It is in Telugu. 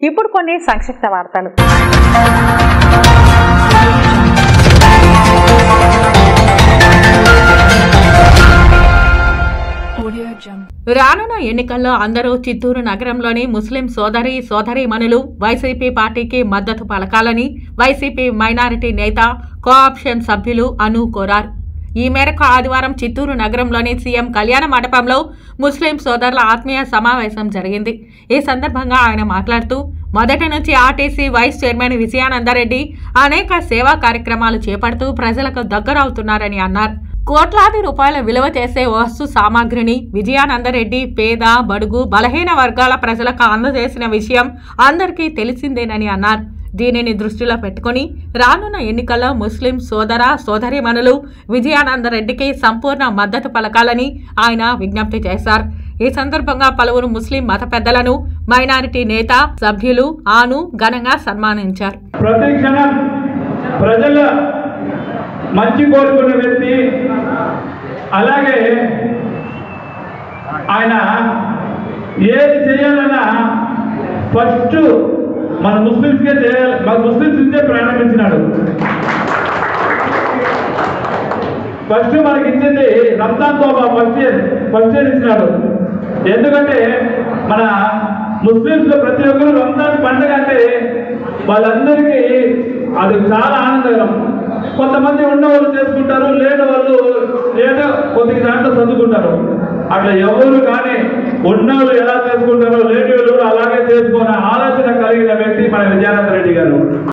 ఇప్పుడు కొన్ని సంక్షిప్త వార్తలు. రానున్న ఎన్నికల్లో అందరూ చిత్తూరు నగరంలోని ముస్లిం సోదరీమణులు వైసీపీ పార్టీకి మద్దతు పలకాలని వైసీపీ మైనారిటీ నేత కోఆప్షన్ సభ్యులు అను కోరారు. ఈ మేరకు ఆదివారం చిత్తూరు నగరంలోని సీఎం కళ్యాణ మండపంలో ముస్లిం సోదరుల ఆత్మీయ సమావేశం జరిగింది. ఈ సందర్భంగా ఆయన మాట్లాడుతూ, మొదటి నుంచి ఆర్టీసీ వైస్ చైర్మన్ విజయానందరెడ్డి అనేక సేవా కార్యక్రమాలు చేపడుతూ ప్రజలకు దగ్గరవుతున్నారని అన్నారు. కోట్లాది రూపాయల విలువ చేసే వస్తు సామాగ్రిని విజయానందరెడ్డి పేద, బడుగు, బలహీన వర్గాల ప్రజలకు అందజేసిన విషయం అందరికీ తెలిసిందేనని అన్నారు. దీనిని దృష్టిలో పెట్టుకుని రానున్న ఎన్నికల్లో ముస్లిం సోదరీమణులు విజయానందరెడ్డికి సంపూర్ణ మద్దతు పలకాలని ఆయన విజ్ఞప్తి చేశారు. ఈ సందర్భంగా పలువురు ముస్లిం మత పెద్దలను మైనారిటీ నేత సభ్యులు ఆను ఘనంగా సన్మానించారు. మంచి కోరుకున్న వ్యక్తి, అలాగే ఆయన ఏది చేయాలన్నా ఫస్ట్ మన ముస్లింస్కే చేయాలి, మన ముస్లింస్ నుంచే ప్రారంభించినాడు. ఫస్ట్ మనకి ఇచ్చింది రంజాన్ తోబా ఫస్ట్ ఇయర్ ఇచ్చినాడు. ఎందుకంటే మన ముస్లింస్ ప్రతి ఒక్కరు రంజాన్ పండుగ అంటే వాళ్ళందరికీ అది చాలా ఆనందకరం. కొంతమంది ఉన్నవాళ్ళు చేసుకుంటారు, లేని వాళ్ళు లేదా కొద్దిగా దాంట్లో చదువుకుంటారు. అట్లా ఎవరు కానీ ఉన్నవాళ్ళు ఎలా చేసుకుంటారో లేని వాళ్ళు అలాగే చేసుకునే ఆలోచన కలిగిన వ్యక్తి మన విజయానందరెడ్డి గారు.